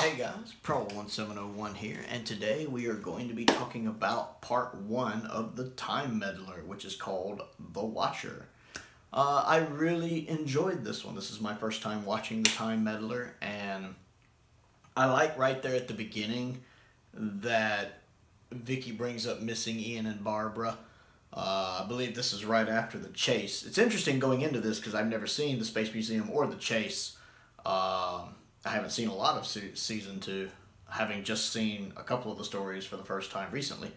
Hey guys, Prowl 1701 here, and today we are going to be talking about part 1 of the Time Meddler, which is called The Watcher. I really enjoyed this one. This is my first time watching the Time Meddler, and I like right there at the beginning that Vicky brings up missing Ian and Barbara. I believe this is right after the chase. It's interesting going into this because I've never seen the Space Museum or the chase. I haven't seen a lot of season 2, having just seen a couple of the stories for the first time recently.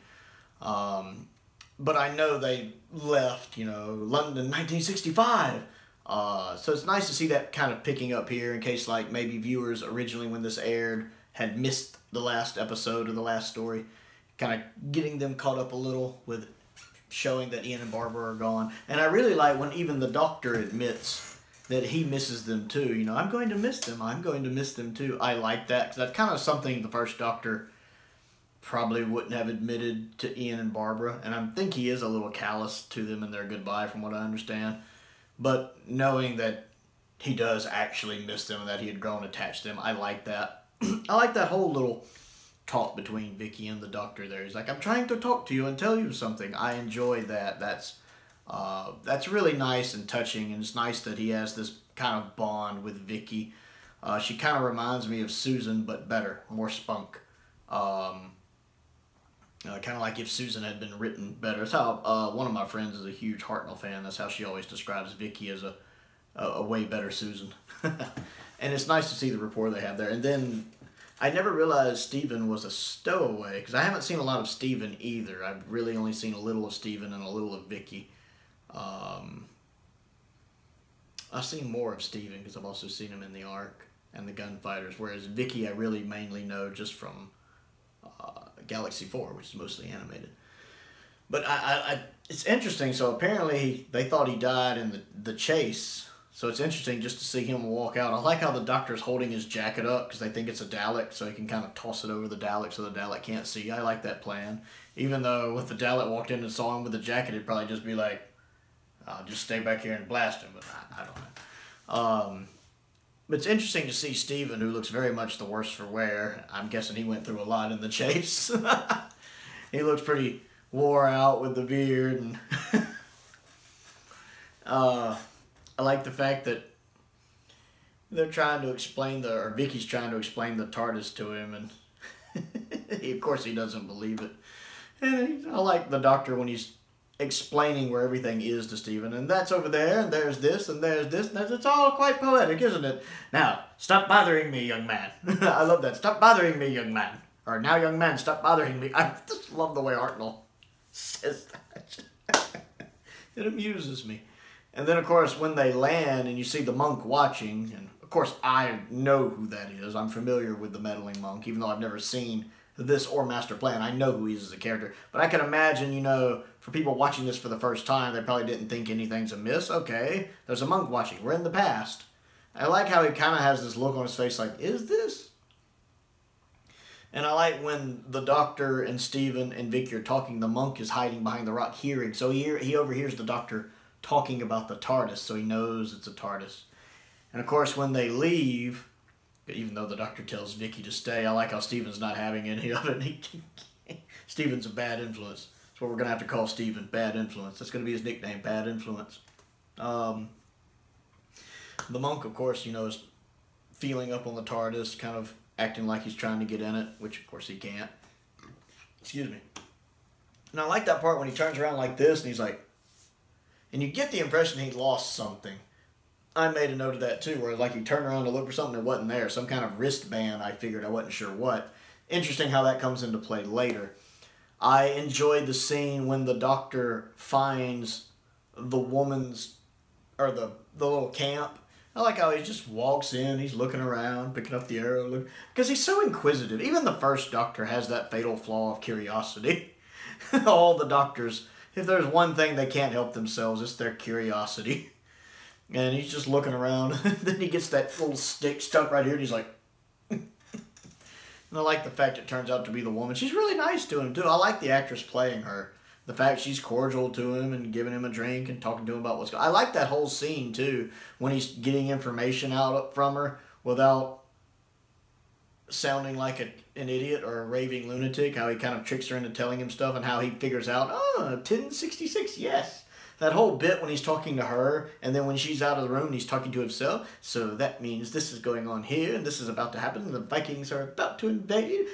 But I know they left, London 1965. So it's nice to see that kind of picking up here in case, like, maybe viewers originally when this aired had missed the last episode or the last story. Kind of getting them caught up a little with showing that Ian and Barbara are gone. And I really like when even the Doctor admits that he misses them too. I'm going to miss them. I'm going to miss them too. I like that because that's kind of something the first Doctor probably wouldn't have admitted to Ian and Barbara. And I think he is a little callous to them in their goodbye from what I understand. But knowing that he does actually miss them and that he had grown attached to them, I like that. I like that whole little talk between Vicky and the Doctor there. He's like, I'm trying to talk to you and tell you something. I enjoy that. That's really nice and touching, and it's nice that he has this kind of bond with Vicky. She kind of reminds me of Susan, but better, more spunk. Kind of like if Susan had been written better. That's how one of my friends is a huge Hartnell fan. That's how she always describes Vicky, as a way better Susan. And it's nice to see the rapport they have there. And then I never realized Stephen was a stowaway, because I haven't seen a lot of Stephen either. I've really only seen a little of Stephen and a little of Vicky. I've seen more of Stephen because I've also seen him in the Ark and the Gunfighters, whereas Vicky I really mainly know just from Galaxy 4, which is mostly animated. But it's interesting. So apparently they thought he died in the chase. So it's interesting just to see him walk out. I like how the Doctor's holding his jacket up because they think it's a Dalek, so he can kind of toss it over the Dalek so the Dalek can't see. I like that plan. Even though if the Dalek walked in and saw him with the jacket, it'd probably just be like, I'll just stay back here and blast him. But I don't know. But it's interesting to see Stephen, who looks very much the worse for wear. I'm guessing he went through a lot in the chase. He looks pretty wore out with the beard. And I like the fact that they're trying to explain or Vicky's trying to explain the TARDIS to him, and of course he doesn't believe it. And I like the Doctor when he's explaining where everything is to Stephen, and that's over there, and there's this, and there's this, and it's all quite poetic, isn't it? Now, stop bothering me, young man. I love that. Stop bothering me, young man. Or, now, young man, stop bothering me. I just love the way Hartnell says that. It amuses me. And then, of course, when they land and you see the monk watching, and of course I know who that is. I'm familiar with the meddling monk, even though I've never seen this or Master Plan. I know who he is as a character. But I can imagine, for people watching this for the first time, they probably didn't think anything's amiss. Okay, there's a monk watching. We're in the past. I like how he kind of has this look on his face like, is this? And I like when the Doctor and Stephen and Vicky are talking, the monk is hiding behind the rock hearing. So he overhears the Doctor talking about the TARDIS, so he knows it's a TARDIS. And of course, when they leave, even though the Doctor tells Vicky to stay, I like how Stephen's not having any of it. Stephen's a bad influence. That's what we're going to have to call Stephen, bad influence. That's going to be his nickname, bad influence. The monk, of course, is feeling up on the TARDIS, kind of acting like he's trying to get in it, which of course he can't. Excuse me. And I like that part when he turns around like this, and he's like, and you get the impression he lost something. I made a note of that too, where like he turned around to look for something that wasn't there. Some kind of wristband, I figured. I wasn't sure what. Interesting how that comes into play later. I enjoyed the scene when the Doctor finds the woman's, or the little camp. I like how he just walks in, he's looking around, picking up the arrow. Because he's so inquisitive. Even the first Doctor has that fatal flaw of curiosity. All the Doctors, if there's one thing they can't help themselves, it's their curiosity. And he's just looking around. Then he gets that little stick stuck right here, and he's like... And I like the fact it turns out to be the woman. She's really nice to him, too. I like the actress playing her. The fact she's cordial to him and giving him a drink and talking to him about what's going on. I like that whole scene, too, when he's getting information out from her without sounding like an idiot or a raving lunatic, how he kind of tricks her into telling him stuff, and how he figures out, oh, 1066, yes. That whole bit when he's talking to her, and then when she's out of the room and he's talking to himself, so that means this is going on here, and this is about to happen, and the Vikings are about to invade.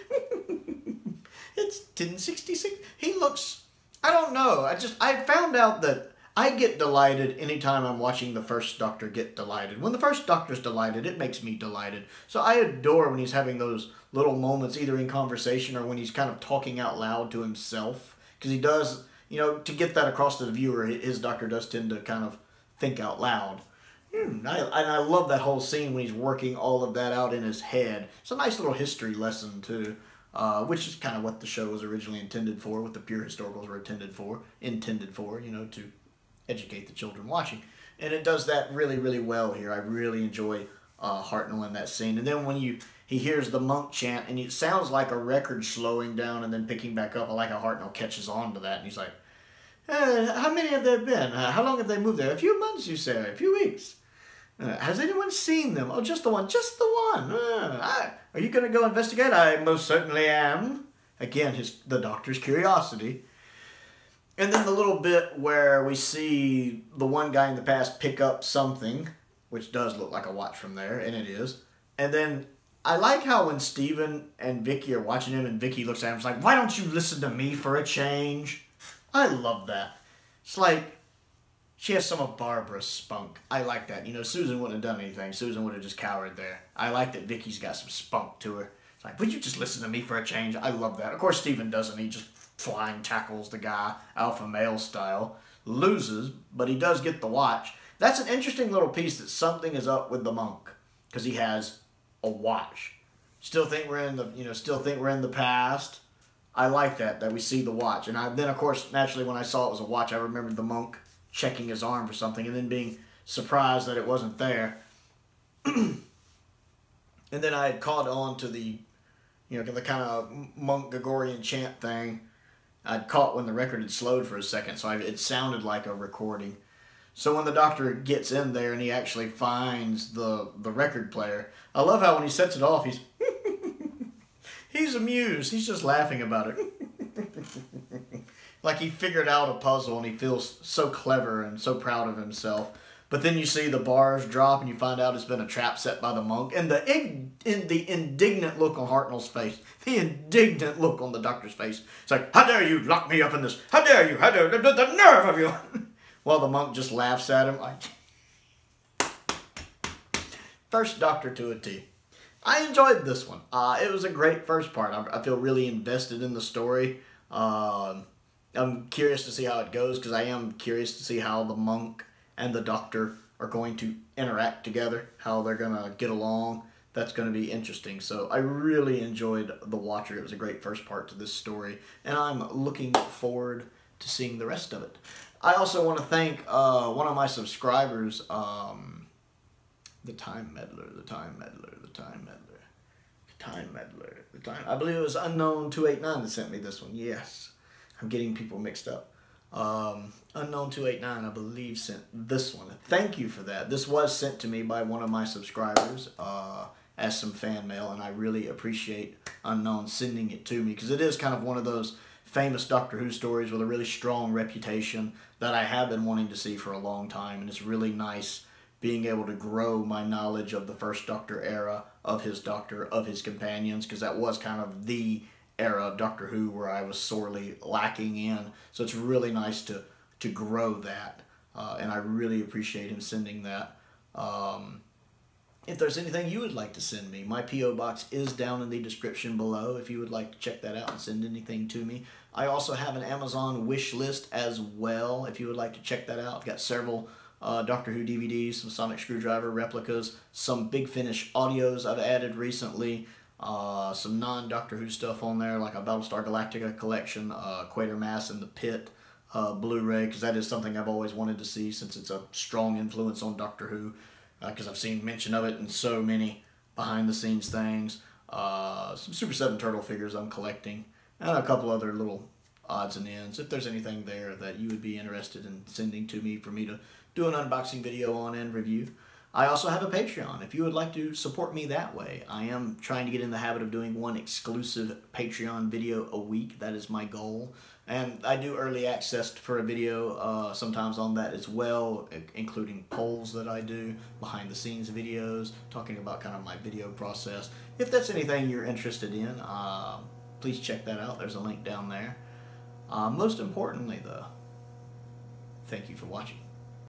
It's 1066. He looks, I don't know, I found out that I get delighted anytime I'm watching the First Doctor get delighted. When the First Doctor's delighted, it makes me delighted. So I adore when he's having those little moments, either in conversation or when he's kind of talking out loud to himself. Because he does, you know, to get that across to the viewer, his Doctor does tend to kind of think out loud. I love that whole scene when he's working all of that out in his head. It's a nice little history lesson, too. Which is kind of what the show was originally intended for, what the pure historicals were intended for, you know, to educate the children watching. And it does that really, really well here. I really enjoy Hartnell in that scene. And then when he hears the monk chant, and it sounds like a record slowing down and then picking back up, I like how Hartnell catches on to that. And he's like, how many have there been? How long have they moved there? A few months, you say? A few weeks? Has anyone seen them? Oh, just the one. Just the one. Are you going to go investigate? I most certainly am. Again, the Doctor's curiosity. And then the little bit where we see the one guy in the past pick up something, which does look like a watch from there, and it is. And then I like how when Steven and Vicky are watching him, and Vicky looks at him and is like, why don't you listen to me for a change? I love that. It's like, she has some of Barbara's spunk. I like that. You know, Susan wouldn't have done anything. Susan would have just cowered there. I like that Vicky's got some spunk to her. It's like, would you just listen to me for a change? I love that. Of course, Steven doesn't. He just flying tackles the guy, alpha male style. Loses, but he does get the watch. That's an interesting little piece that something is up with the monk. Because he has a watch. Still think we're in the past. I like that we see the watch. And then, of course, naturally, when I saw it was a watch, I remembered the monk checking his arm for something and then being surprised that it wasn't there. And then I had caught on to the kind of monk Gregorian chant thing. I'd caught when the record had slowed for a second, so it sounded like a recording. So when the Doctor gets in there and he actually finds the record player, I love how when he sets it off, he's amused. He's just laughing about it. Like he figured out a puzzle and he feels so clever and so proud of himself. But then you see the bars drop and you find out it's been a trap set by the monk. And the indignant look on Hartnell's face. The indignant look on the Doctor's face. It's like, how dare you lock me up in this? How dare you? How dare the nerve of you? While the monk just laughs at him. Like, First Doctor to a T. I enjoyed this one. It was a great first part. I feel really invested in the story. I'm curious to see how it goes because I am curious to see how the monk and the Doctor are going to interact together, how they're going to get along. That's going to be interesting. So I really enjoyed The Watcher. It was a great first part to this story, and I'm looking forward to seeing the rest of it. I also want to thank one of my subscribers, the Time Meddler. I believe it was Unknown289 that sent me this one. Yes, I'm getting people mixed up. Unknown289, I believe, sent this one. Thank you for that. This was sent to me by one of my subscribers as some fan mail, and I really appreciate Unknown sending it to me because it is kind of one of those famous Doctor Who stories with a really strong reputation that I have been wanting to see for a long time, and it's really nice being able to grow my knowledge of the First Doctor era, of his Doctor, of his companions, because that was kind of the era of Doctor Who where I was sorely lacking in. So it's really nice to grow that, and I really appreciate him sending that. If there's anything you would like to send me, my P.O. Box is down in the description below if you would like to check that out and send anything to me. I also have an Amazon wish list as well if you would like to check that out. I've got several Doctor Who DVDs, some Sonic Screwdriver replicas, some Big Finish audios I've added recently, some non-Doctor Who stuff on there, like a Battlestar Galactica collection, Quatermass and the Pit Blu-ray, because that is something I've always wanted to see since it's a strong influence on Doctor Who, because I've seen mention of it in so many behind-the-scenes things. Some Super 7 Turtle figures I'm collecting, and a couple other little odds and ends. If there's anything there that you would be interested in sending to me for me to do an unboxing video on and review, I also have a Patreon. If you would like to support me that way, I am trying to get in the habit of doing one exclusive Patreon video a week. That is my goal. And I do early access for a video sometimes on that as well, including polls that I do, behind the scenes videos, talking about kind of my video process. If that's anything you're interested in, please check that out. There's a link down there. Most importantly, though, thank you for watching.